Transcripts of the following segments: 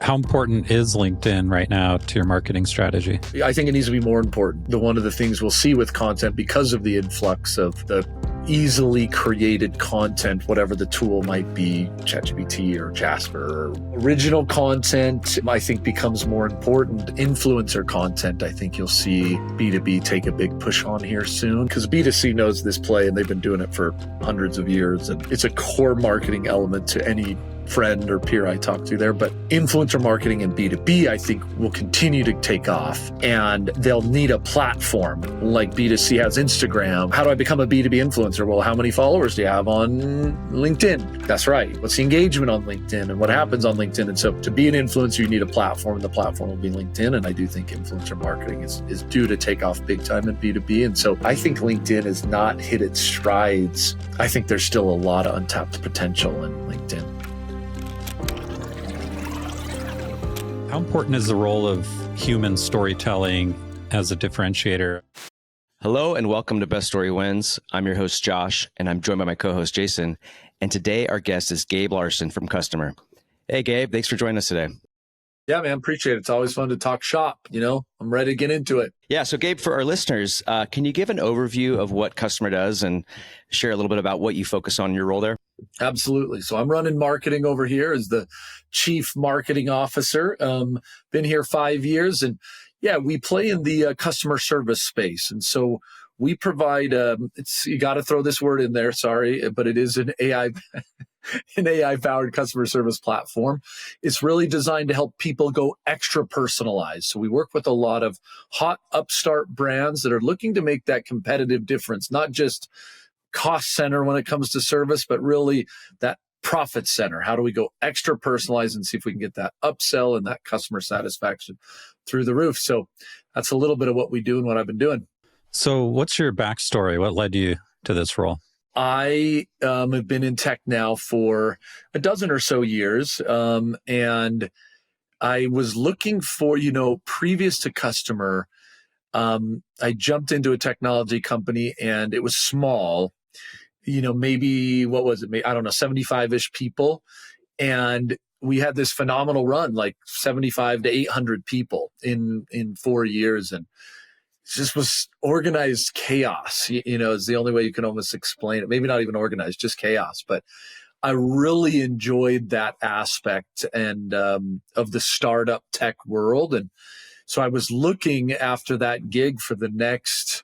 How important is LinkedIn right now to your marketing strategy? I think it needs to be more important. One of the things we'll see with content, because of the influx of the easily created content, whatever the tool might be, ChatGPT or Jasper, original content, I think becomes more important. Influencer content, I think you'll see B2B take a big push on here soon, because B2C knows this play and they've been doing it for hundreds of years. And it's a core marketing element to any friend or peer I talk to there. But influencer marketing and B2B, I think, will continue to take off, and they'll need a platform like B2C has Instagram. How do I become a B2B influencer? Well, how many followers do you have on LinkedIn? That's right. What's the engagement on LinkedIn and what happens on LinkedIn? And so to be an influencer, you need a platform, and the platform will be LinkedIn. And I do think influencer marketing is due to take off big time in B2B. And so I think LinkedIn has not hit its strides. I think there's still a lot of untapped potential in LinkedIn. How important is the role of human storytelling as a differentiator? Hello and welcome to Best Story Wins. I'm your host, Josh, and I'm joined by my co-host, Jason. And today our guest is Gabe Larsen from Kustomer. Hey, Gabe, thanks for joining us today. Yeah, man, appreciate it. It's always fun to talk shop. I'm ready to get into it. Yeah, so Gabe, for our listeners, can you give an overview of what Kustomer does and share a little bit about what you focus on in your role there? Absolutely. So I'm running marketing over here as the chief marketing officer. Been here 5 years, and yeah, we play in the customer service space. And so we provide, you got to throw this word in there, sorry, but it is an AI-powered customer service platform. It's really designed to help people go extra personalized. So we work with a lot of hot upstart brands that are looking to make that competitive difference, not just cost center when it comes to service, but really that profit center. How do we go extra personalized and see if we can get that upsell and that customer satisfaction through the roof? So that's a little bit of what we do and what I've been doing. So what's your backstory? What led you to this role? I have been in tech now for a dozen or so years. And I was looking for, previous to Kustomer, I jumped into a technology company and it was small, maybe, what was it? I don't know, 75-ish people. And we had this phenomenal run, like 75 to 800 people in 4 years. And it just was organized chaos, is the only way you can almost explain it. Maybe not even organized, just chaos. But I really enjoyed that aspect and of the startup tech world. And so I was looking after that gig for the next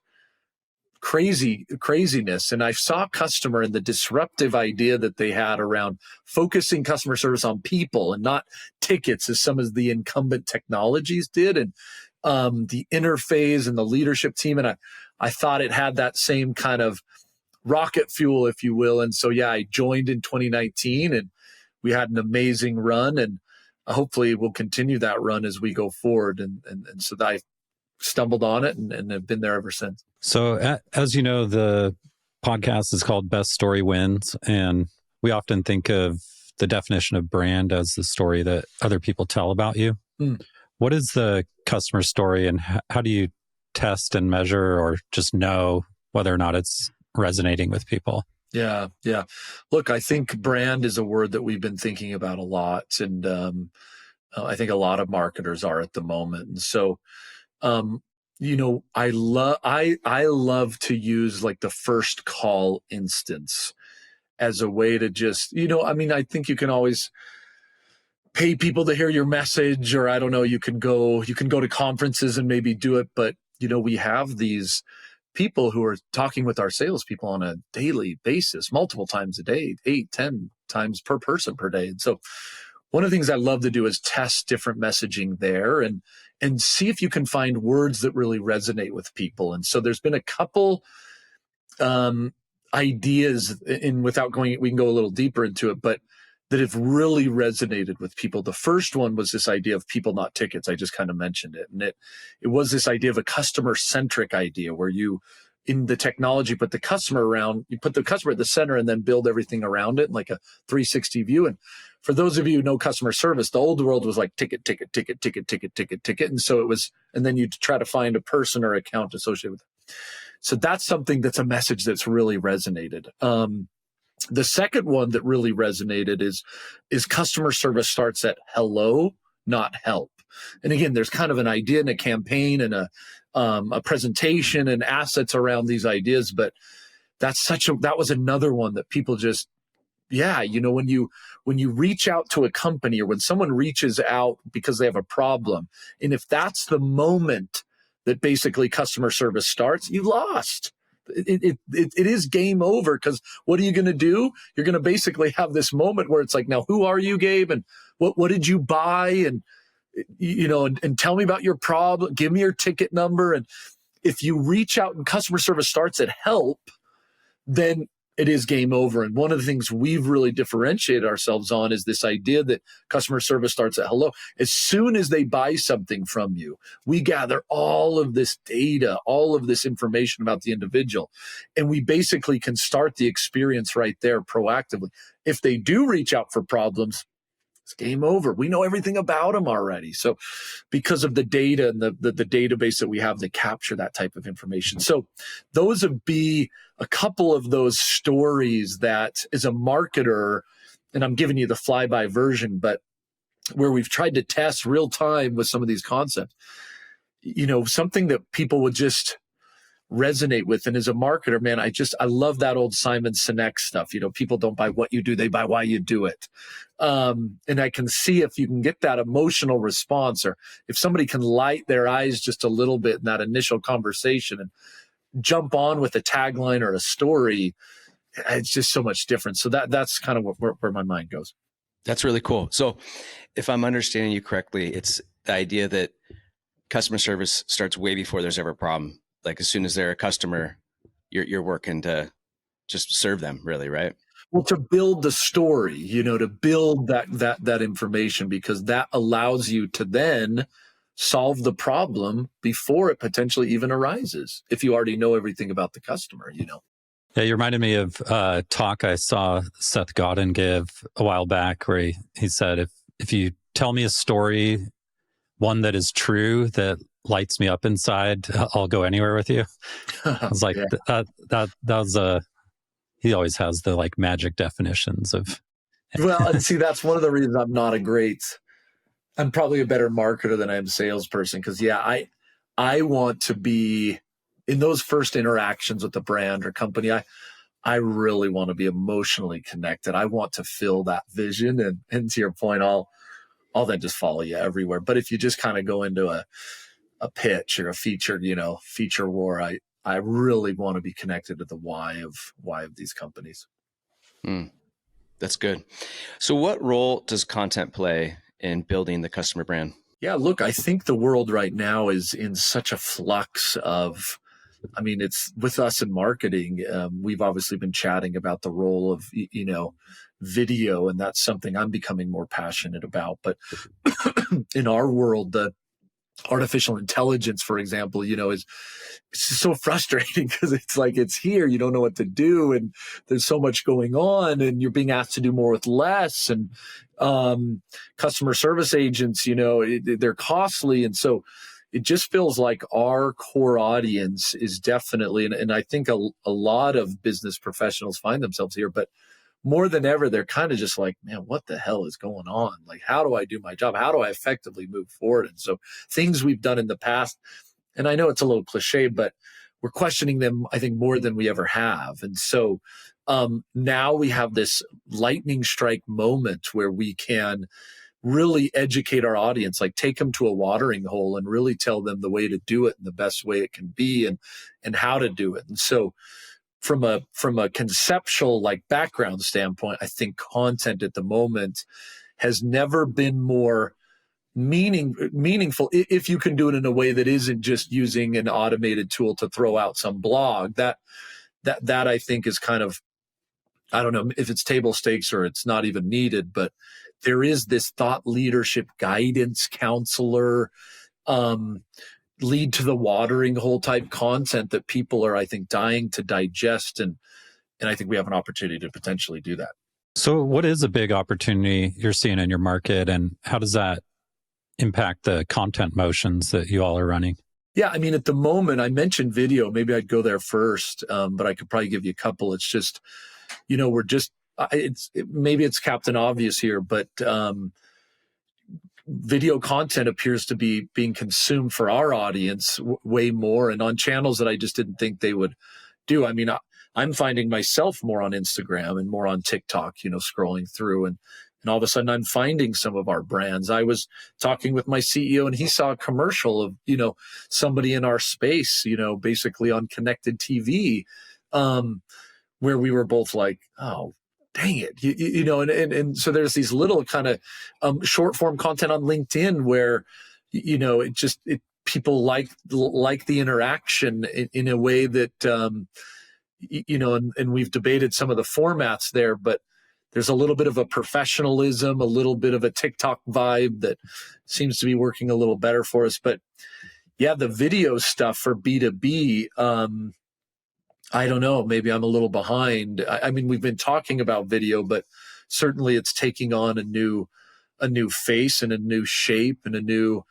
craziness. And I saw Kustomer and the disruptive idea that they had around focusing customer service on people and not tickets as some of the incumbent technologies did. And the interface and the leadership team. And I thought it had that same kind of rocket fuel, if you will. And so, yeah, I joined in 2019 and we had an amazing run, and hopefully we'll continue that run as we go forward. And so I stumbled on it and have been there ever since. So as you know, the podcast is called Best Story Wins. And we often think of the definition of brand as the story that other people tell about you. What is the customer story, and how do you test and measure or just know whether or not it's resonating with people? Yeah. Look, I think brand is a word that we've been thinking about a lot. And I think a lot of marketers are at the moment. And so, I love to use like the first call instance as a way to just, I think you can always pay people to hear your message, or I don't know, you can go to conferences and maybe do it. But, we have these people who are talking with our salespeople on a daily basis, multiple times a day, 8-10 times per person per day. And so one of the things I love to do is test different messaging there and see if you can find words that really resonate with people. And so there's been a couple ideas, and without going, we can go a little deeper into it, but that have really resonated with people. The first one was this idea of people, not tickets. I just kind of mentioned it. And it was this idea of a customer-centric idea where you, in the technology, put the customer at the center and then build everything around it, like a 360 view. And for those of you who know customer service, the old world was like ticket. And so it was, and then you'd try to find a person or account associated with it. So that's something that's a message that's really resonated. The second one that really resonated is customer service starts at hello, not help. And again, there's kind of an idea and a campaign and a presentation and assets around these ideas, but that was another one that people just, yeah, when you reach out to a company, or when someone reaches out because they have a problem, and if that's the moment that basically customer service starts, you lost. It is game over, because what are you going to do? You're going to basically have this moment where it's like, now who are you, Gabe? And what did you buy? And, and tell me about your problem. Give me your ticket number. And if you reach out and customer service starts at help, then it is game over. And one of the things we've really differentiated ourselves on is this idea that customer service starts at hello. As soon as they buy something from you, we gather all of this data, all of this information about the individual, and we basically can start the experience right there proactively. If they do reach out for problems, it's game over. We know everything about them already. So because of the data and the database that we have to capture that type of information. So those would be a couple of those stories that, as a marketer, and I'm giving you the flyby version, but where we've tried to test real time with some of these concepts, something that people would just resonate with. And as a marketer, man, I love that old Simon Sinek stuff. People don't buy what you do, they buy why you do it. And I can see if you can get that emotional response, or if somebody can light their eyes just a little bit in that initial conversation and jump on with a tagline or a story, it's just so much different. So that's kind of where my mind goes. That's really cool. So if I'm understanding you correctly, it's the idea that customer service starts way before there's ever a problem. Like as soon as they're a customer, you're working to just serve them, really, right? Well, to build the story, to build that information, because that allows you to then solve the problem before it potentially even arises, if you already know everything about the customer. Yeah, you reminded me of a talk I saw Seth Godin give a while back, where he said, if you tell me a story, one that is true, that lights me up inside, I'll go anywhere with you. I was like, yeah. that was he always has the magic definitions of. Well, and see, that's one of the reasons I'm probably a better marketer than I am salesperson. Because I want to be in those first interactions with the brand or company. I really want to be emotionally connected. I want to feel that vision. And to your point, I'll then just follow you everywhere. But if you just kind of go into a pitch or a feature war, I really want to be connected to the why of these companies. That's good. So what role does content play in building the customer brand? Yeah, look, I think the world right now is in such a flux of, it's with us in marketing. We've obviously been chatting about the role of, video, and that's something I'm becoming more passionate about. But in our world, the artificial intelligence, for example, is so frustrating, because it's like, it's here, you don't know what to do, and there's so much going on, and you're being asked to do more with less. And customer service agents, they're costly. And so it just feels like our core audience is definitely, and I think a lot of business professionals find themselves here, but more than ever, they're kind of just like, man, what the hell is going on? Like, how do I do my job? How do I effectively move forward? And so things we've done in the past, and I know it's a little cliche, but we're questioning them, I think, more than we ever have. And so now we have this lightning strike moment where we can really educate our audience, like take them to a watering hole and really tell them the way to do it and the best way it can be, and how to do it. And so from a conceptual background standpoint, I think content at the moment has never been more meaningful if you can do it in a way that isn't just using an automated tool to throw out some blog. That I think is kind of, I don't know if it's table stakes or it's not even needed, but there is this thought leadership, guidance, counselor, lead to the watering hole type content that people are, I think, dying to digest. And I think we have an opportunity to potentially do that. So what is a big opportunity you're seeing in your market, and how does that impact the content motions that you all are running? Yeah, at the moment, I mentioned video. Maybe I'd go there first, but I could probably give you a couple. It's just, maybe it's Captain Obvious here, but video content appears to be being consumed for our audience way more, and on channels that I just didn't think they would do. I mean, I'm finding myself more on Instagram and more on TikTok, scrolling through, and all of a sudden I'm finding some of our brands. I was talking with my CEO and he saw a commercial of, somebody in our space, basically on connected TV, where we were both like, oh, dang it. And so there's these little kind of short form content on LinkedIn where, people like the interaction in a way that, and we've debated some of the formats there, but there's a little bit of a professionalism, a little bit of a TikTok vibe that seems to be working a little better for us. But yeah, the video stuff for B2B, I don't know, maybe I'm a little behind. I mean, we've been talking about video, but certainly it's taking on a new face and a new shape and a new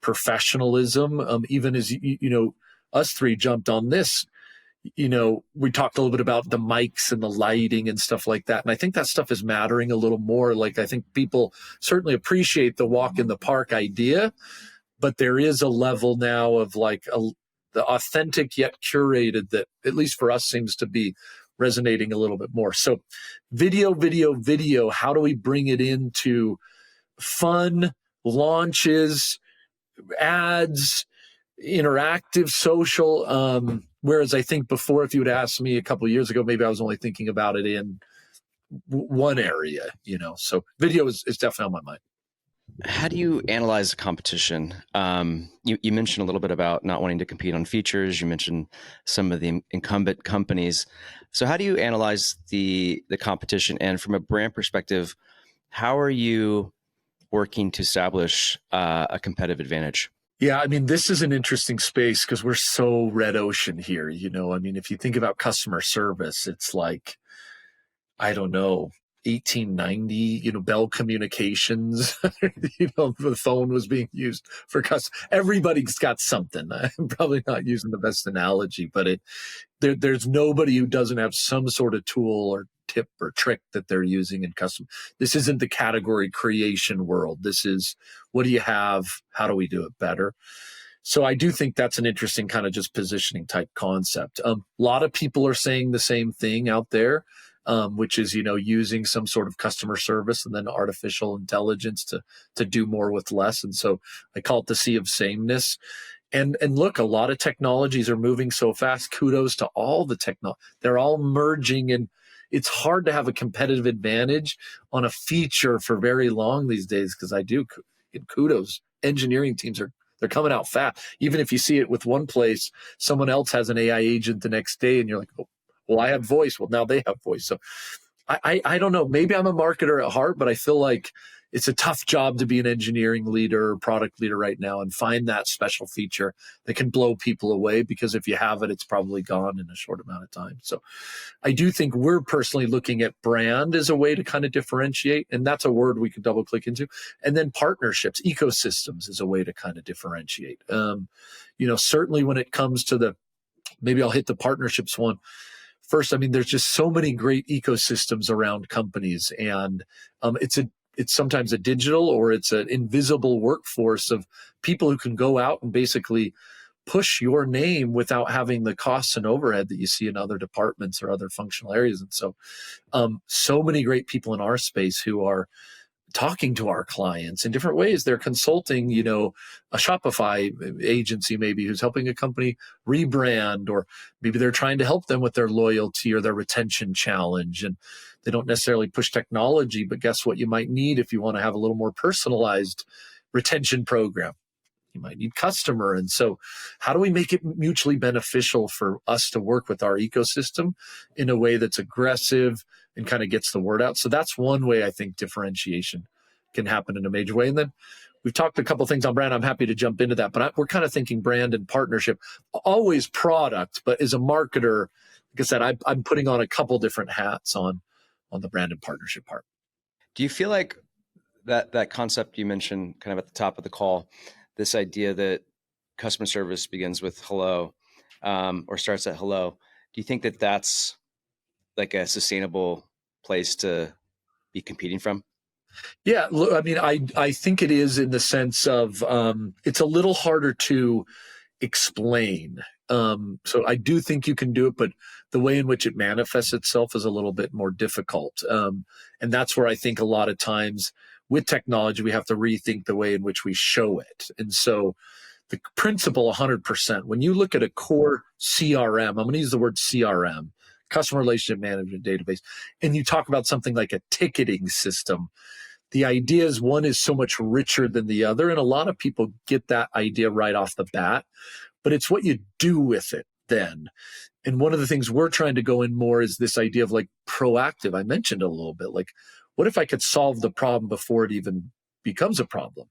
professionalism. Even as, us three jumped on this, we talked a little bit about the mics and the lighting and stuff like that. And I think that stuff is mattering a little more. Like, I think people certainly appreciate the walk in the park idea, but there is a level now of the authentic yet curated that, at least for us, seems to be resonating a little bit more. So video, how do we bring it into fun launches, ads, interactive, social? Whereas I think before, if you would ask me a couple of years ago, maybe I was only thinking about it in one area, so video is definitely on my mind. How do you analyze the competition? You mentioned a little bit about not wanting to compete on features. You mentioned some of the incumbent companies. So how do you analyze the competition? And from a brand perspective, how are you working to establish a competitive advantage? Yeah, I mean, this is an interesting space because we're so red ocean here. I mean, if you think about customer service, it's like, I don't know, 1890, Bell Communications, the phone was being used for everybody's got something. I'm probably not using the best analogy, but there's nobody who doesn't have some sort of tool or tip or trick that they're using in custom. This isn't the category creation world. This is, what do you have? How do we do it better? So I do think that's an interesting kind of just positioning type concept. A lot of people are saying the same thing out there, which is, using some sort of customer service and then artificial intelligence to do more with less. And so I call it the sea of sameness. And look, a lot of technologies are moving so fast. Kudos to all the technology. They're all merging, and it's hard to have a competitive advantage on a feature for very long these days, because kudos. Engineering teams they're coming out fast. Even if you see it with one place, someone else has an AI agent the next day, and you're like, oh, well, I have voice. Well, now they have voice. So I don't know. Maybe I'm a marketer at heart, but I feel like it's a tough job to be an engineering leader or product leader right now and find that special feature that can blow people away, because if you have it, it's probably gone in a short amount of time. So I do think we're personally looking at brand as a way to kind of differentiate. And that's a word we could double click into. And then partnerships, ecosystems is a way to kind of differentiate. Certainly when it comes to maybe I'll hit the partnerships one first. I mean, there's just so many great ecosystems around companies, and it's sometimes a digital or it's an invisible workforce of people who can go out and basically push your name without having the costs and overhead that you see in other departments or other functional areas. And so, so many great people in our space who are talking to our clients in different ways. They're consulting, a Shopify agency maybe who's helping a company rebrand, or maybe they're trying to help them with their loyalty or their retention challenge. And they don't necessarily push technology, but guess what you might need if you want to have a little more personalized retention program? You might need customer. And so how do we make it mutually beneficial for us to work with our ecosystem in a way that's aggressive and kind of gets the word out? So that's one way I think differentiation can happen in a major way. And then we've talked a couple of things on brand. I'm happy to jump into that, but we're kind of thinking brand and partnership, always product, but as a marketer, like I said, I'm putting on a couple different hats on the brand and partnership part. Do you feel like that concept you mentioned kind of at the top of the call, this idea that customer service begins with hello, or starts at hello, do you think that that's like a sustainable place to be competing from? Yeah, look, I mean, I think it is in the sense of it's a little harder to explain. So I do think you can do it, but the way in which it manifests itself is a little bit more difficult. And that's where I think a lot of times with technology, we have to rethink the way in which we show it. And so the principle 100%, when you look at a core CRM, I'm going to use the word CRM, customer relationship management database, and you talk about something like a ticketing system, the idea is one is so much richer than the other. And a lot of people get that idea right off the bat, but it's what you do with it then. And one of the things we're trying to go in more is this idea of like proactive. I mentioned a little bit, like, what if I could solve the problem before it even becomes a problem?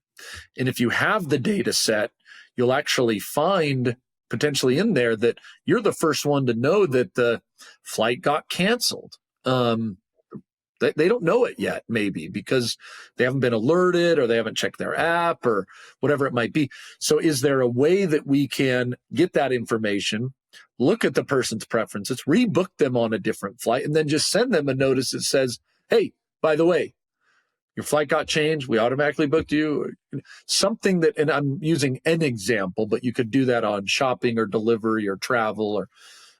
And if you have the data set, you'll actually find potentially in there that you're the first one to know that the flight got canceled. They don't know it yet, maybe because they haven't been alerted or they haven't checked their app or whatever it might be. So is there a way that we can get that information, look at the person's preferences, rebook them on a different flight, and then just send them a notice that says, hey, by the way, your flight got changed. We automatically booked you. Something that, and I'm using an example, but you could do that on shopping or delivery or travel,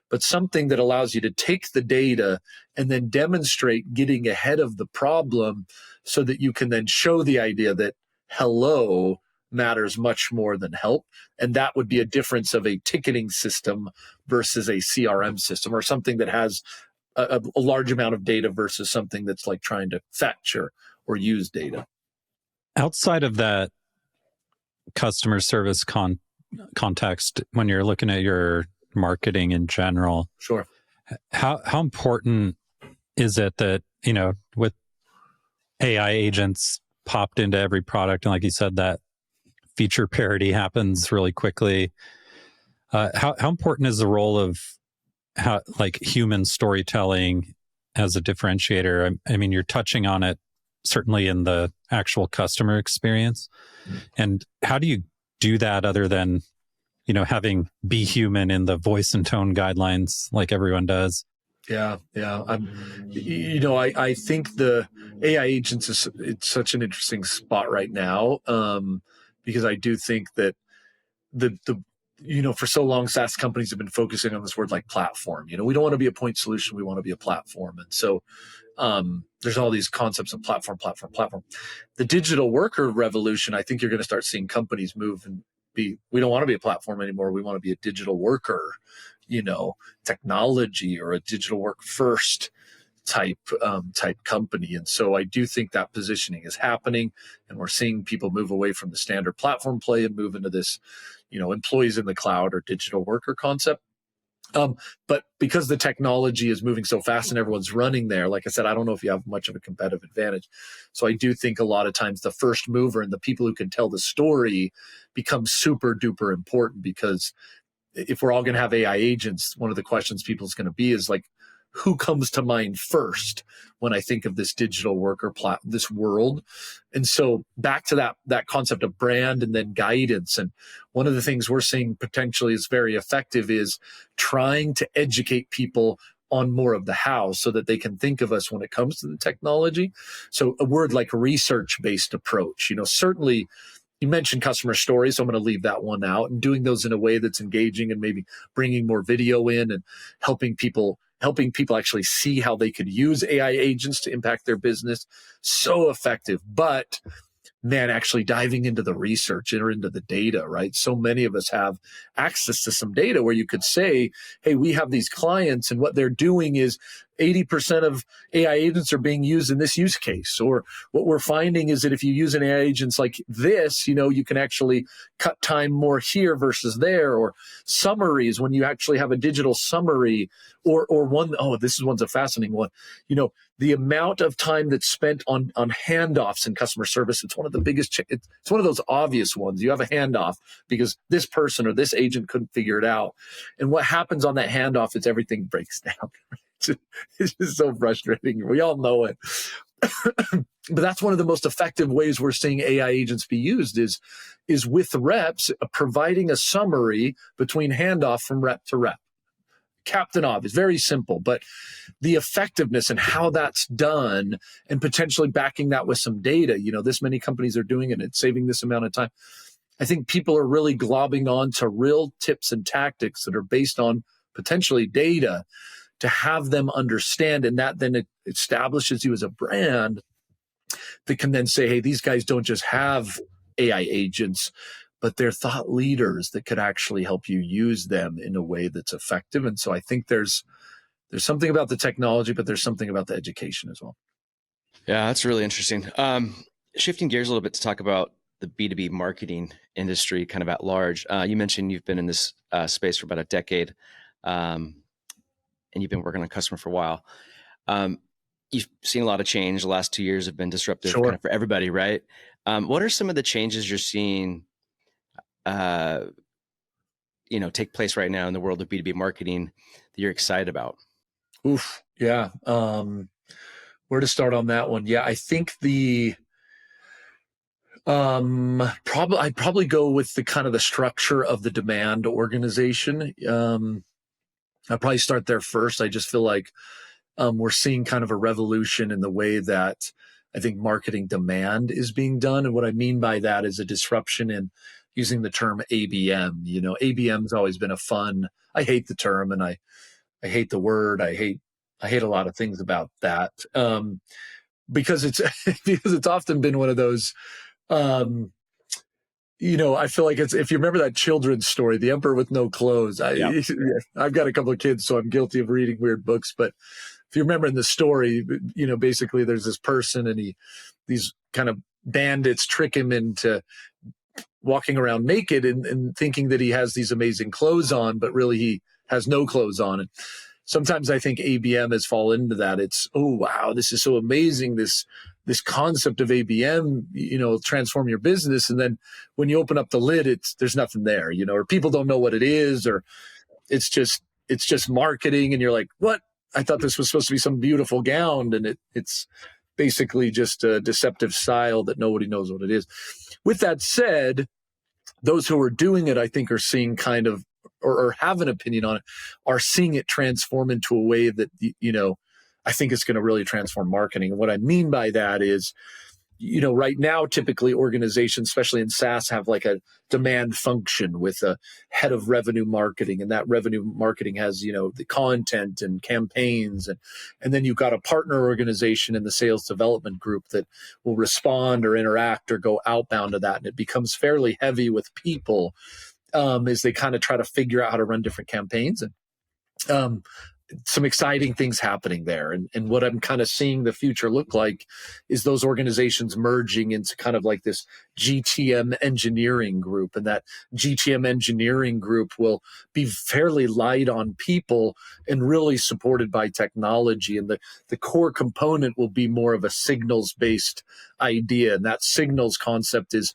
but something that allows you to take the data and then demonstrate getting ahead of the problem so that you can then show the idea that hello matters much more than help. And that would be a difference of a ticketing system versus a CRM system, or something that has a large amount of data versus something that's like trying to fetch or use data. Outside of that customer service context, when you're looking at your marketing in general, sure, how important is it that, you know, with AI agents popped into every product, and like you said, that feature parity happens really quickly, how important is the role of like human storytelling as a differentiator? I mean, you're touching on it certainly in the actual customer experience. And how do you do that other than, you know, having be human in the voice and tone guidelines like everyone does? Yeah. I think the AI agents it's such an interesting spot right now, because I do think that the for so long SaaS companies have been focusing on this word like platform. We don't want to be a point solution, we want to be a platform. And so there's all these concepts of platform. The digital worker revolution, I think you're going to start seeing companies move and we don't want to be a platform anymore. We want to be a digital worker, technology, or a digital work first type company. And so I do think that positioning is happening, and we're seeing people move away from the standard platform play and move into this, employees in the cloud or digital worker concept. But because the technology is moving so fast and everyone's running there, like I said, I don't know if you have much of a competitive advantage. So I do think a lot of times the first mover and the people who can tell the story become super duper important, because if we're all going to have AI agents, one of the questions people's going to be is like, who comes to mind first when I think of this digital worker this world? And so back to that concept of brand and then guidance. And one of the things we're seeing potentially is very effective is trying to educate people on more of the how, so that they can think of us when it comes to the technology. So a word like research-based approach, certainly you mentioned customer stories, so I'm going to leave that one out, and doing those in a way that's engaging and maybe bringing more video in and helping people actually see how they could use AI agents to impact their business. So effective. But man, actually diving into the research or into the data, right? So many of us have access to some data where you could say, hey, we have these clients and what they're doing is 80% of AI agents are being used in this use case. Or what we're finding is that if you use an AI agents like this, you can actually cut time more here versus there. Or summaries, when you actually have a digital summary, or one, this one's a fascinating one. The amount of time that's spent on handoffs in customer service, it's one of the biggest, it's one of those obvious ones. You have a handoff because this person or this agent couldn't figure it out. And what happens on that handoff is everything breaks down. It's just so frustrating. We all know it. But that's one of the most effective ways we're seeing AI agents be used is with reps providing a summary between handoff from rep to rep. Captain Obvious, very simple, but the effectiveness and how that's done and potentially backing that with some data, this many companies are doing it and it's saving this amount of time. I think people are really globbing on to real tips and tactics that are based on potentially data to have them understand. And that then it establishes you as a brand that can then say, hey, these guys don't just have AI agents, but they're thought leaders that could actually help you use them in a way that's effective. And so I think there's something about the technology, but there's something about the education as well. Yeah, that's really interesting. Shifting gears a little bit to talk about the B2B marketing industry kind of at large. You mentioned you've been in this space for about a decade, and you've been working on customer for a while. You've seen a lot of change. The last 2 years have been disruptive kind of for everybody, right? What are some of the changes you're seeing take place right now in the world of B2B marketing that you're excited about? Oof. Yeah. Where to start on that one? Yeah, I think I'd probably go with the kind of the structure of the demand organization. I'd probably start there first. I just feel like we're seeing kind of a revolution in the way that I think marketing demand is being done. And what I mean by that is a disruption in using the term ABM. ABM's always been I hate the term and I hate the word. I hate a lot of things about that because it's often been one of those, I feel like if you remember that children's story, The Emperor with No Clothes, I've got a couple of kids, so I'm guilty of reading weird books, but if you remember in the story, basically there's this person and these kind of bandits trick him into walking around naked and thinking that he has these amazing clothes on, but really he has no clothes on. And sometimes I think ABM has fallen into that. It's, oh, wow, this is so amazing. This concept of ABM, transform your business. And then when you open up the lid, there's nothing there, or people don't know what it is, or it's just marketing. And you're like, what? I thought this was supposed to be some beautiful gown. And it's basically just a deceptive style that nobody knows what it is. With that said, those who are doing it, I think, are seeing kind of, or have an opinion on it, are seeing it transform into a way that, I think it's going to really transform marketing. And what I mean by that is, right now, typically organizations, especially in SaaS, have like a demand function with a head of revenue marketing. And that revenue marketing has, the content and campaigns. And then you've got a partner organization in the sales development group that will respond or interact or go outbound to that. And it becomes fairly heavy with people as they kind of try to figure out how to run different campaigns. And some exciting things happening there. And what I'm kind of seeing the future look like is those organizations merging into kind of like this GTM engineering group. And that GTM engineering group will be fairly light on people and really supported by technology. And the core component will be more of a signals-based idea. And that signals concept is,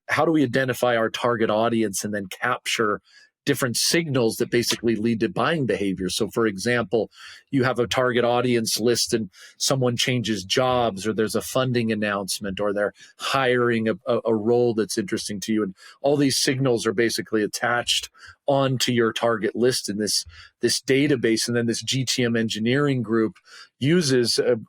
how do we identify our target audience and then capture different signals that basically lead to buying behavior? So for example, you have a target audience list and someone changes jobs, or there's a funding announcement, or they're hiring a role that's interesting to you. And all these signals are basically attached onto your target list in this database. And then this GTM engineering group uses a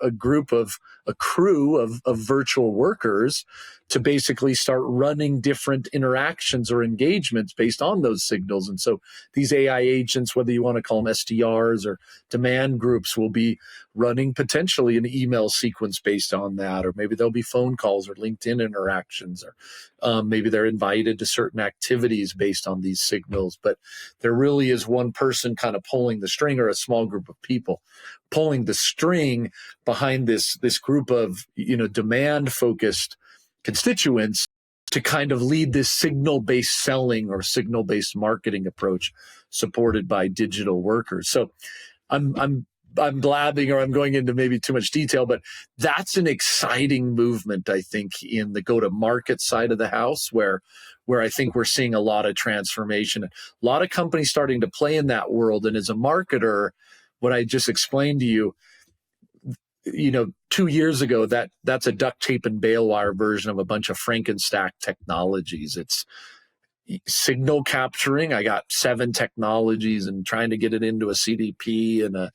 crew of virtual workers to basically start running different interactions or engagements based on those signals. And so these AI agents, whether you want to call them SDRs or demand groups, will be running potentially an email sequence based on that, or maybe there'll be phone calls or LinkedIn interactions, or maybe they're invited to certain activities based on these signals. But there really is one person kind of pulling the string, or a small group of people pulling the string behind this group of demand focused constituents to kind of lead this signal-based selling or signal-based marketing approach supported by digital workers. So I'm blabbing, or I'm going into maybe too much detail, but that's an exciting movement, I think, in the go-to-market side of the house, where I think we're seeing a lot of transformation, a lot of companies starting to play in that world. And as a marketer, what I just explained to you, 2 years ago, that's a duct tape and bale wire version of a bunch of Frankenstack technologies. signal capturing. I got 7 technologies and trying to get it into a CDP and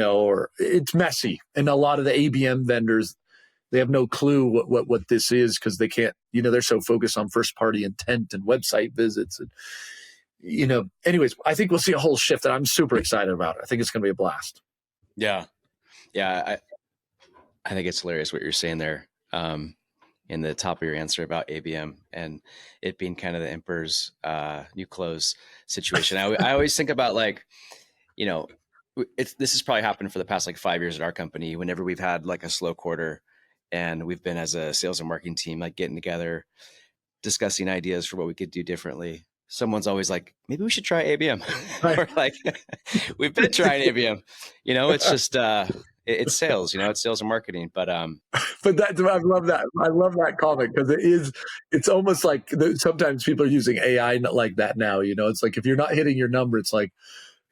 or it's messy. And a lot of the ABM vendors, they have no clue what this is because they can't, they're so focused on first party intent and website visits. And, anyways, I think we'll see a whole shift that I'm super excited about. I think it's going to be a blast. Yeah. Yeah. I think it's hilarious what you're saying there. In the top of your answer about ABM and it being kind of the emperor's new clothes situation. I always think about this has probably happened for the past 5 years at our company. Whenever we've had a slow quarter and we've been as a sales and marketing team, getting together, discussing ideas for what we could do differently. Someone's always like, maybe we should try ABM. Right. Or we've been trying ABM, it's just, it's sales, it's sales and marketing, but I love that. I love that comment because it's almost like sometimes people are using AI like that now, it's like, if you're not hitting your number, it's like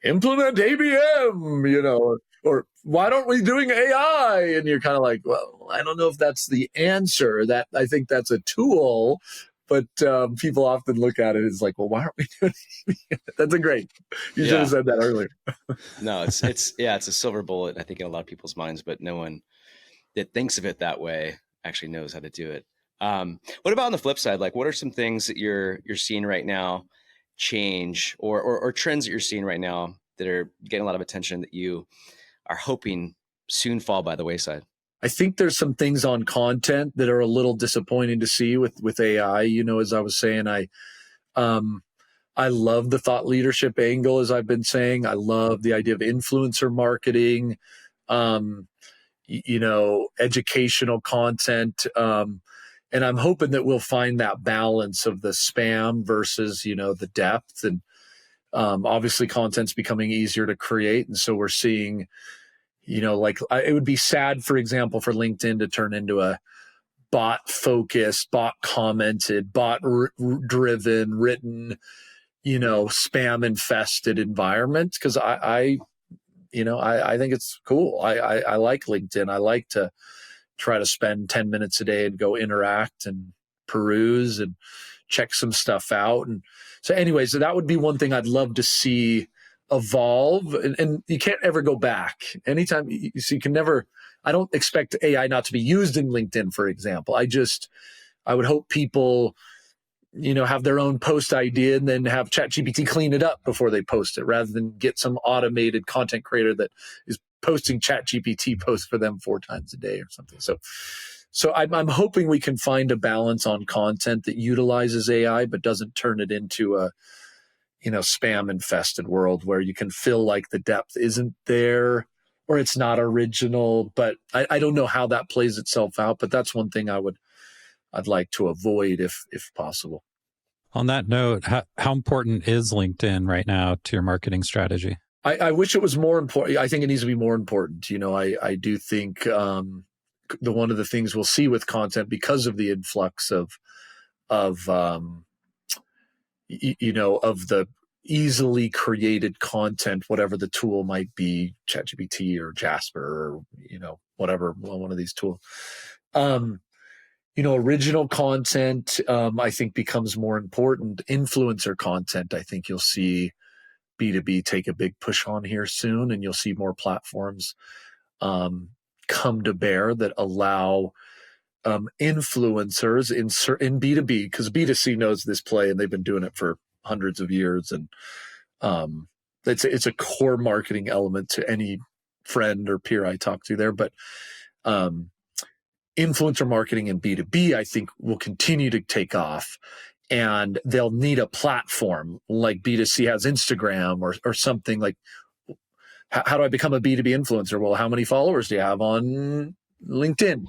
implement ABM, or why don't we doing AI? And you're kind of like, well, I don't know if that's the answer. That I think that's a tool, but people often look at it as like, well, why aren't we doing it? That's a great. You should have said that earlier. No, it's a silver bullet, I think, in a lot of people's minds, but no one that thinks of it that way actually knows how to do it. What about on the flip side? What are some things that you're seeing right now change or trends that you're seeing right now that are getting a lot of attention that you are hoping soon fall by the wayside? I think there's some things on content that are a little disappointing to see with AI. As I was saying, I love the thought leadership angle, as I've been saying. I love the idea of influencer marketing, educational content. And I'm hoping that we'll find that balance of the spam versus, the depth. And obviously content's becoming easier to create. And so we're seeing, it would be sad, for example, for LinkedIn to turn into a bot focused, bot commented, bot driven, written, spam infested environment. Because I think it's cool. I like LinkedIn. I like to try to spend 10 minutes a day and go interact and peruse and check some stuff out. And so anyway, so that would be one thing I'd love to see evolve. And you can't ever go back. Anytime you can never, I don't expect AI not to be used in LinkedIn, for example. I would hope people, have their own post idea and then have ChatGPT clean it up before they post it, rather than get some automated content creator that is posting ChatGPT posts for them 4 times a day or something. So I'm hoping we can find a balance on content that utilizes AI, but doesn't turn it into a, spam infested world where you can feel like the depth isn't there or it's not original. But I don't know how that plays itself out, but that's one thing I'd like to avoid if possible. On that note, how important is LinkedIn right now to your marketing strategy? I wish it was more important. I think it needs to be more important. I do think one of the things we'll see with content, because of the influx of the easily created content, whatever the tool might be, ChatGPT or Jasper or whatever, one of these tools. Original content, I think, becomes more important. Influencer content, I think you'll see B2B take a big push on here soon, and you'll see more platforms come to bear that allow influencers in B2B, because B2C knows this play and they've been doing it for hundreds of years. And it's a core marketing element to any friend or peer I talk to there. But influencer marketing in B2B, I think, will continue to take off. And they'll need a platform like B2C has Instagram or something like, how do I become a B2B influencer? Well, how many followers do you have on LinkedIn?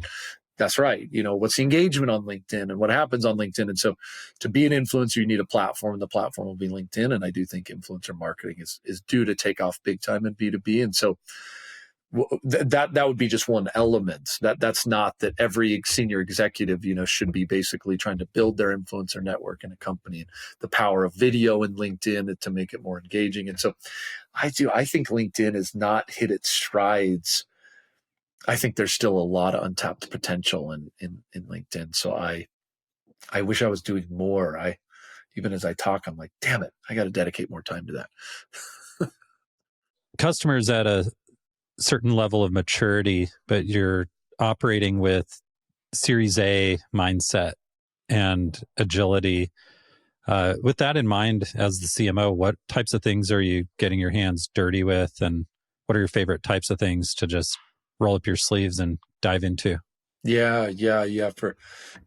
That's right. What's the engagement on LinkedIn and what happens on LinkedIn? And so to be an influencer, you need a platform, and the platform will be LinkedIn. And I do think influencer marketing is due to take off big time in B2B. And so that would be just one element. That's not that every senior executive, should be basically trying to build their influencer network in a company, and the power of video in LinkedIn to make it more engaging. And so I think LinkedIn has not hit its strides. I think there's still a lot of untapped potential in LinkedIn. So I wish I was doing more. even as I talk, I'm like, damn it, I got to dedicate more time to that. Customers at a certain level of maturity, but you're operating with Series A mindset and agility. With that in mind, as the CMO, what types of things are you getting your hands dirty with? And what are your favorite types of things to just roll up your sleeves and dive into? Yeah.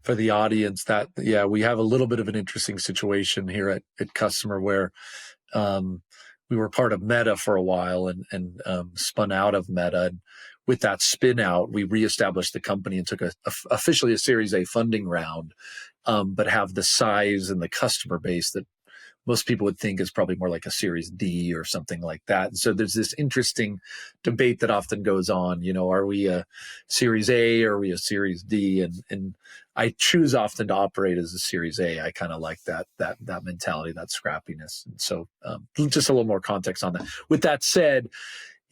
For the audience, we have a little bit of an interesting situation here at Kustomer where we were part of Meta for a while and spun out of Meta. And with that spin out, we reestablished the company and took officially a Series A funding round, but have the size and the customer base that most people would think is probably more like a Series D or something like that. And so there's this interesting debate that often goes on, are we a Series A or are we a Series D? And I choose often to operate as a Series A. I kind of like that mentality, that scrappiness. And so just a little more context on that. With that said,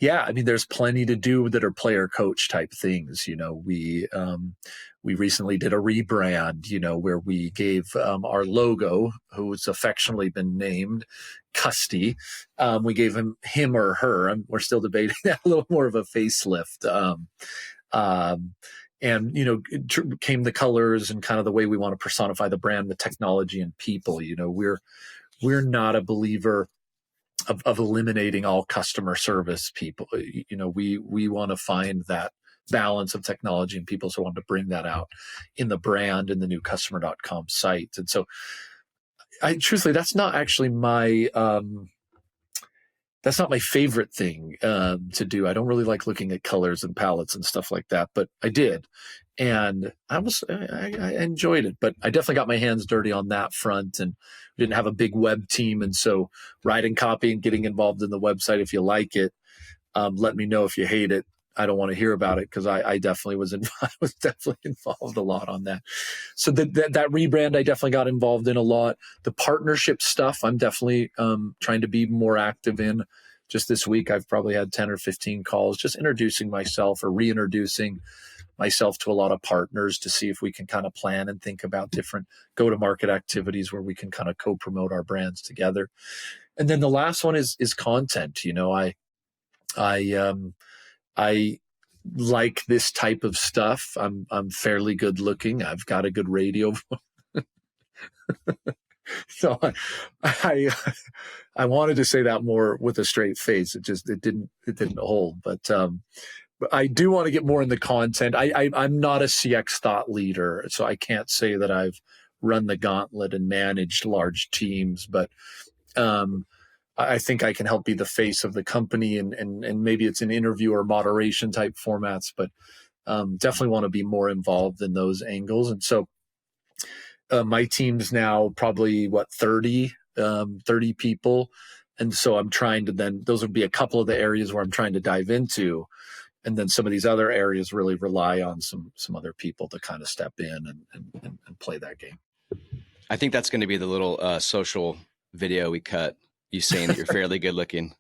yeah, I mean, there's plenty to do that are player coach type things. We recently did a rebrand, where we gave our logo, who's affectionately been named Custy. We gave him or her, and we're still debating that, a little more of a facelift. And it came the colors and kind of the way we want to personify the brand with technology and people. We're not a believer of eliminating all customer service people. We want to find that balance of technology and people. So I wanted to bring that out in the brand in the new kustomer.com site. And so truthfully, that's not actually that's not my favorite thing to do. I don't really like looking at colors and palettes and stuff like that, but I did. And I enjoyed it, but I definitely got my hands dirty on that front, and we didn't have a big web team. And so writing copy and getting involved in the website, if you like it, let me know if you hate it. I don't want to hear about it, because I definitely was definitely involved a lot on that. So that rebrand I definitely got involved in a lot. The partnership stuff I'm definitely trying to be more active in. Just this week I've probably had 10 or 15 calls just introducing myself or reintroducing myself to a lot of partners to see if we can kind of plan and think about different go-to-market activities where we can kind of co-promote our brands together. And then the last one is content. I like this type of stuff. I'm fairly good looking. I've got a good radio voice. So I wanted to say that more with a straight face. It didn't hold. But I do want to get more in the content. I'm not a CX thought leader, so I can't say that I've run the gauntlet and managed large teams, but I think I can help be the face of the company, and maybe it's an interview or moderation type formats, but definitely want to be more involved in those angles. And so my team's now probably 30 people. And so I'm trying to those would be a couple of the areas where I'm trying to dive into. And then some of these other areas really rely on some other people to kind of step in and play that game. I think that's going to be the little social video we cut. You saying that you're fairly good looking.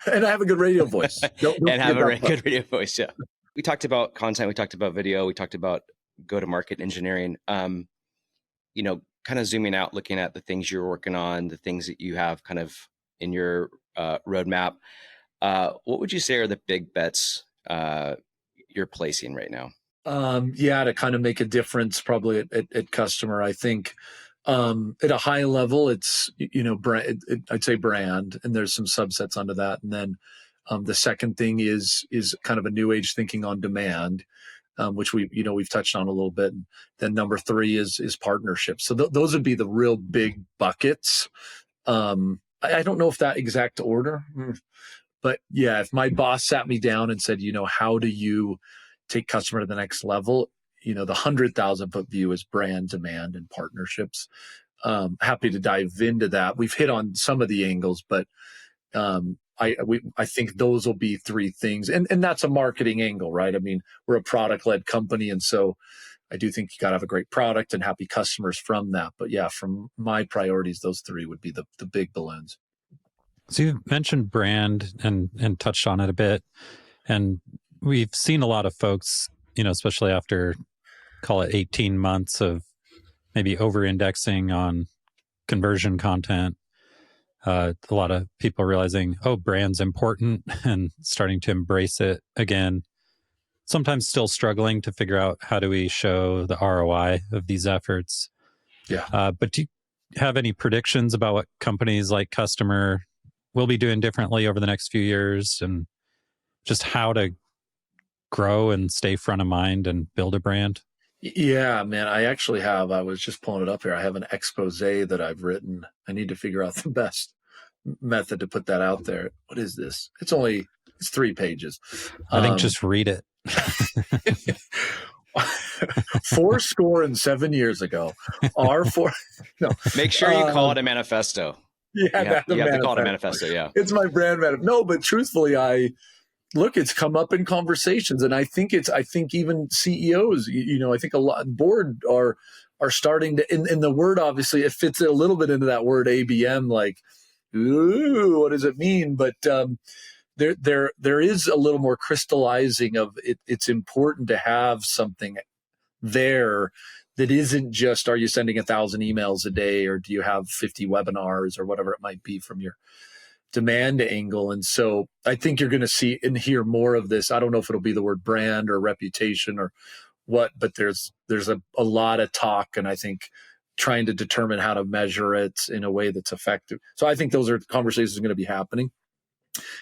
And I have a good radio voice. Don't and have a good radio voice, yeah. We talked about content, we talked about video, we talked about go-to-market engineering. Kind of zooming out, looking at the things you're working on, the things that you have kind of in your roadmap. What would you say are the big bets you're placing right now? To kind of make a difference probably at Kustomer, I think. At a high level, it's, brand, I'd say brand, and there's some subsets under that. And then the second thing is kind of a new age thinking on demand, which we've touched on a little bit. And then number 3 is partnerships. So those would be the real big buckets. I don't know if that exact order, but yeah, if my boss sat me down and said, how do you take Kustomer to the next level? The 100,000 foot view is brand, demand, and partnerships. Happy to dive into that. We've hit on some of the angles, but I think those will be 3 things, and that's a marketing angle, right? I mean, we're a product-led company, and so I do think you got to have a great product and happy customers from that. But yeah, from my priorities, those 3 would be the big balloons. So you've mentioned brand and touched on it a bit, and we've seen a lot of folks, especially after, call it 18 months of maybe over-indexing on conversion content. A lot of people realizing, oh, brand's important and starting to embrace it again. Sometimes still struggling to figure out how do we show the ROI of these efforts. Yeah. But do you have any predictions about what companies like Kustomer will be doing differently over the next few years, and just how to grow and stay front of mind and build a brand? Yeah, man, I was just pulling it up here. I have an expose that I've written. I need to figure out the best method to put that out there. What is this? It's 3 pages. I think just read it. 7 years ago, Make sure you call it a manifesto. Yeah, you have to call it a manifesto. Yeah. It's my brand manifesto. No, but truthfully, it's come up in conversations, and I think even CEOs, I think a lot board are starting to, in the word, obviously it fits a little bit into that word ABM, like, ooh, what does it mean? But there is a little more crystallizing of it. It's important to have something there that isn't just, are you sending 1,000 emails a day, or do you have 50 webinars, or whatever it might be from your demand angle. And so I think you're going to see and hear more of this. I don't know if it'll be the word brand or reputation or what, but there's a lot of talk, and I think trying to determine how to measure it in a way that's effective. So I think those are conversations going to be happening.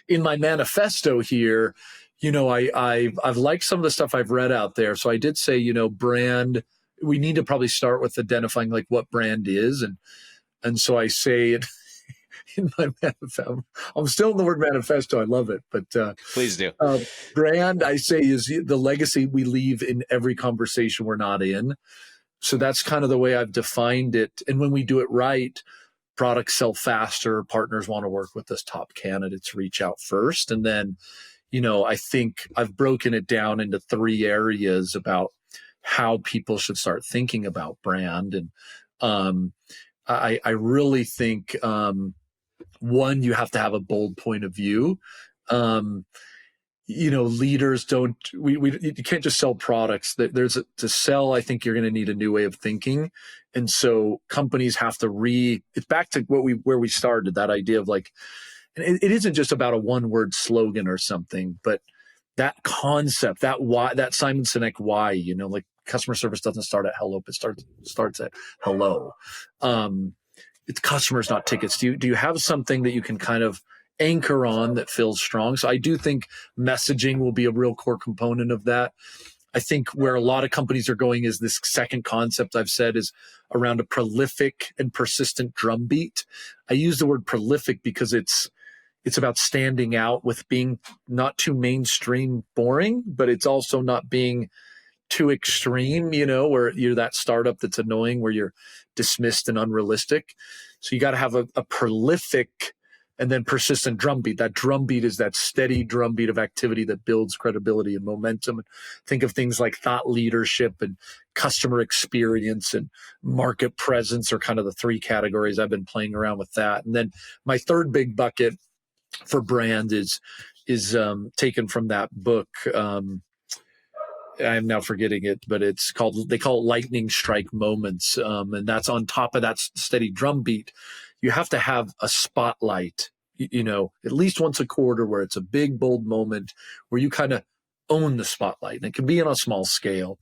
In my manifesto here, I've liked some of the stuff I've read out there. So I did say, brand, we need to probably start with identifying like what brand is. And so I say it in my manifesto. I'm still in the word manifesto. I love it. But please do. Brand, I say, is the legacy we leave in every conversation we're not in. So that's kind of the way I've defined it. And when we do it right, products sell faster, partners want to work with us, top candidates reach out first. And then, I think I've broken it down into 3 areas about how people should start thinking about brand. And I really think, one, you have to have a bold point of view. Leaders you can't just sell products. To sell, I think you're going to need a new way of thinking. And so companies have to it's back to where we started, that idea of like, and it isn't just about a one-word slogan or something, but that concept, that why, that Simon Sinek why, like customer service doesn't start at hello, it starts at hello. It's customers, not tickets. Do you have something that you can kind of anchor on that feels strong? So I do think messaging will be a real core component of that. I think where a lot of companies are going is this second concept I've said is around a prolific and persistent drumbeat. I use the word prolific because it's about standing out with being not too mainstream boring, but it's also not being too extreme, where you're that startup that's annoying, where you're dismissed and unrealistic. So you got to have a prolific and then persistent drumbeat. That drumbeat is that steady drumbeat of activity that builds credibility and momentum. Think of things like thought leadership and customer experience and market presence are kind of the 3 categories I've been playing around with that. And then my third big bucket for brand is taken from that book. I'm now forgetting it, but they call it lightning strike moments. And that's on top of that steady drumbeat. You have to have a spotlight, at least once a quarter, where it's a big, bold moment where you kind of own the spotlight. And it can be on a small scale.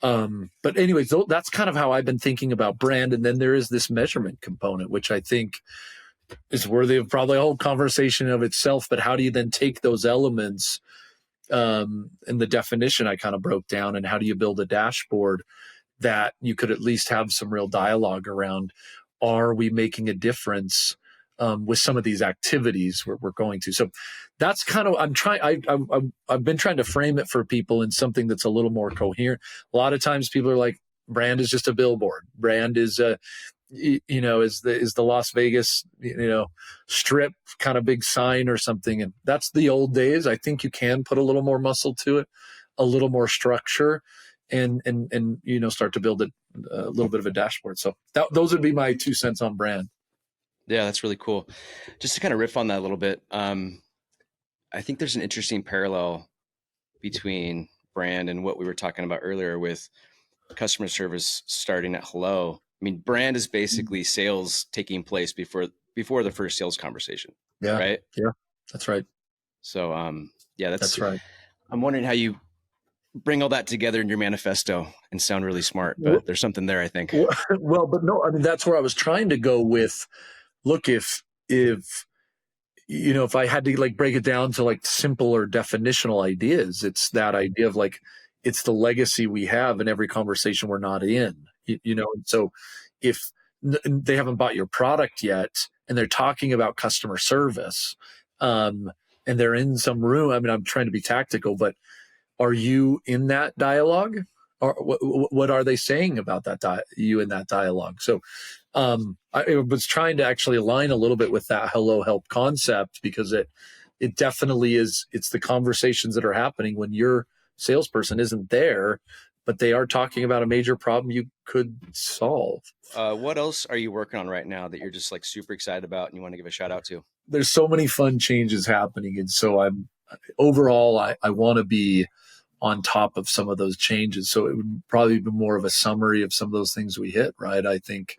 But anyways, that's kind of how I've been thinking about brand. And then there is this measurement component, which I think is worthy of probably a whole conversation of itself. But how do you then take those elements and the definition I kind of broke down, and how do you build a dashboard that you could at least have some real dialogue around? Are we making a difference with some of these activities we're going to? So that's kind of, I've been trying to frame it for people in something that's a little more coherent. A lot of times people are like, brand is just a billboard. Brand is is the Las Vegas, strip kind of big sign or something. And that's the old days. I think you can put a little more muscle to it, a little more structure, and start to build a little bit of a dashboard. So those would be my 2 cents on brand. Yeah, that's really cool. Just to kind of riff on that a little bit, I think there's an interesting parallel between brand and what we were talking about earlier with customer service starting at hello. I mean, brand is basically sales taking place before the first sales conversation. Yeah. Right. Yeah. That's right. So, yeah, That's right. I'm wondering how you bring all that together in your manifesto and sound really smart, but there's something there, I think. Well, but no, I mean, that's where I was trying to go with, look, if if I had to like break it down to like simpler definitional ideas, it's that idea of like, it's the legacy we have in every conversation we're not in, and so if they haven't bought your product yet and they're talking about customer service, and they're in some room, I mean, I'm trying to be tactical, but are you in that dialogue? Or what are they saying about that you in that dialogue? So I was trying to actually align a little bit with that hello help concept, because it definitely is. It's the conversations that are happening when your salesperson isn't there, but they are talking about a major problem you could solve. What else are you working on right now that you're just like super excited about and you want to give a shout out to? There's so many fun changes happening, and so I want to be on top of some of those changes. So it would probably be more of a summary of some of those things we hit, right? I think,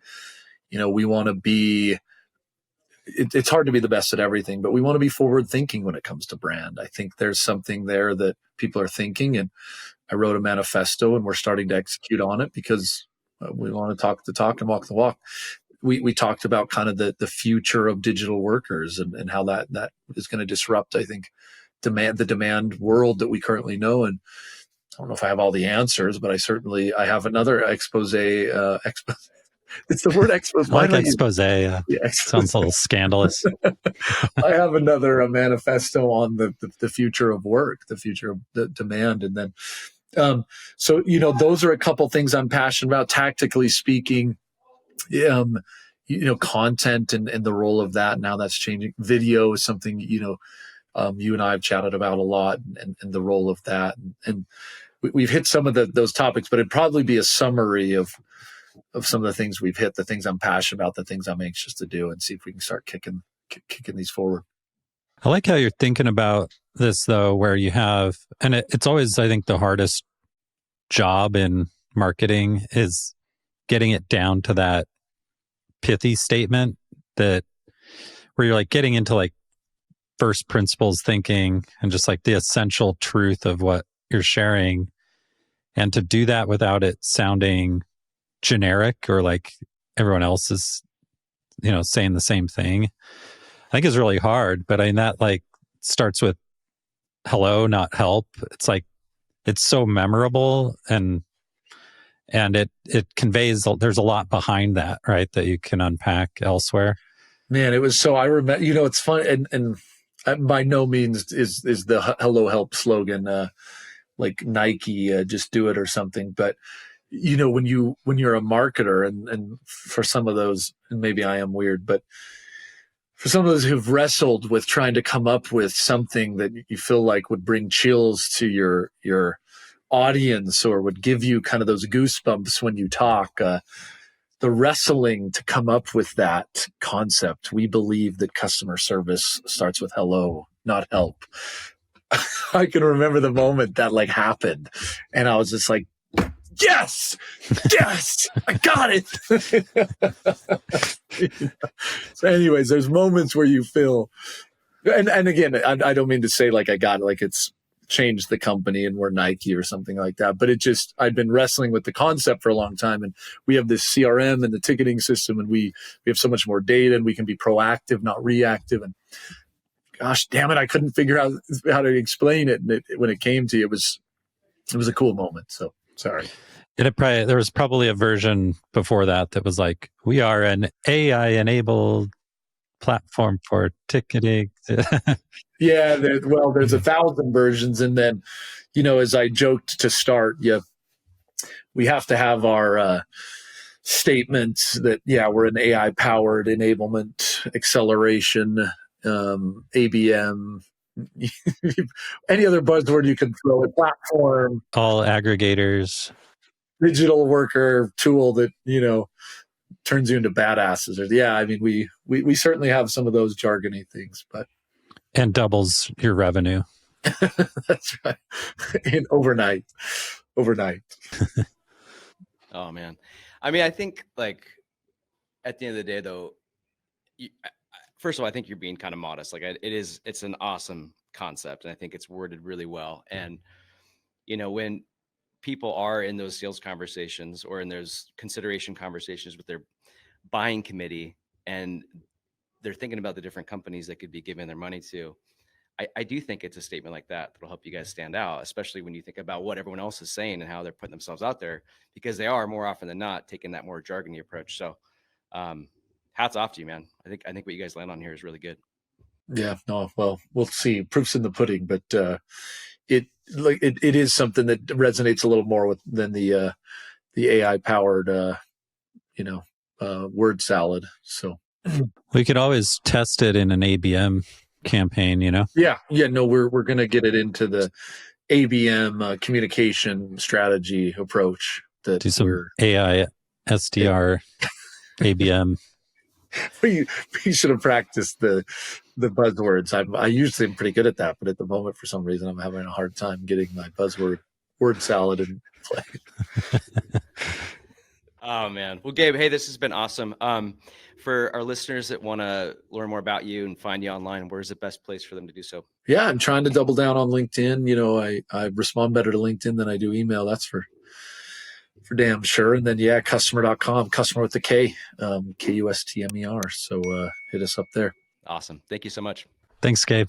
we want to be, it's hard to be the best at everything, but we want to be forward thinking when it comes to brand. I think there's something there that people are thinking, and I wrote a manifesto and we're starting to execute on it because we want to talk the talk and walk the walk. We talked about kind of the future of digital workers and how that is going to disrupt, I think, the demand world that we currently know. And I don't know if I have all the answers, but I have another expose. It's the word expose. I like expose. Yeah, expose. Sounds a little scandalous. I have another manifesto on the future of work, the future of the demand. And then, so, those are a couple things I'm passionate about, tactically speaking. Content and the role of that, now that's changing. Video is something, you and I have chatted about a lot, and the role of that. And we've hit some of those topics, but it'd probably be a summary of some of the things we've hit, the things I'm passionate about, the things I'm anxious to do, and see if we can start kicking these forward. I like how you're thinking about this, though, where you have, and it's always, I think, the hardest job in marketing is getting it down to that pithy statement where you're like getting into like first principles thinking and just like the essential truth of what you're sharing. And to do that without it sounding generic or like everyone else is, saying the same thing, I think is really hard. But I mean, that like starts with hello, not help. It's like, it's so memorable and it conveys, there's a lot behind that, right? That you can unpack elsewhere. Man, it was so, I remember, it's fun. And by no means is the hello help slogan, like Nike, just do it or something. But, when you're a marketer and for some of those, and maybe I am weird, but for some of those who've wrestled with trying to come up with something that you feel like would bring chills to your audience or would give you kind of those goosebumps when you talk, the wrestling to come up with that concept. We believe that customer service starts with hello, not help. I can remember the moment that like happened, and I was just like, yes, I got it. So anyways, there's moments where you feel, and again, I don't mean to say like I got it, like it's changed the company and we're Nike or something like that. But I'd been wrestling with the concept for a long time, and we have this CRM and the ticketing system, and we have so much more data, and we can be proactive, not reactive. And gosh, damn it, I couldn't figure out how to explain it. And when it came to you, it was a cool moment. So sorry. There was probably a version before that was like, we are an AI-enabled platform for ticketing. Yeah, there's 1,000 versions. And then, as I joked to start, we have to have our statements that, we're an AI-powered enablement, acceleration, ABM, any other buzzword you can throw at, platform. All aggregators. Digital worker tool that, turns you into badasses. Yeah, I mean, we certainly have some of those jargony things, but. And doubles your revenue. That's right. And overnight. Oh man. I mean, I think like at the end of the day, though, first of all, I think you're being kind of modest. Like it's an awesome concept, and I think it's worded really well. And when people are in those sales conversations or in those consideration conversations with their buying committee, and they're thinking about the different companies they could be giving their money to, I do think it's a statement like that that'll help you guys stand out, especially when you think about what everyone else is saying and how they're putting themselves out there, because they are more often than not taking that more jargony approach. So hats off to you, man. I think what you guys land on here is really good. Yeah, no, well, we'll see. Proof's in the pudding, but it is something that resonates a little more than the AI powered word salad. So we could always test it in an ABM campaign, Yeah, no, we're gonna get it into the ABM communication strategy approach. That do some AI SDR ABM. We should have practiced the buzzwords. I usually am pretty good at that, but at the moment, for some reason, I'm having a hard time getting my word salad in play. Oh man. Well, Gabe, hey, this has been awesome. For our listeners that want to learn more about you and find you online, where's the best place for them to do so? Yeah, I'm trying to double down on LinkedIn. I respond better to LinkedIn than I do email. That's for damn sure. And then, kustomer.com, customer with the K, Kustmer. So hit us up there. Awesome. Thank you so much. Thanks, Gabe.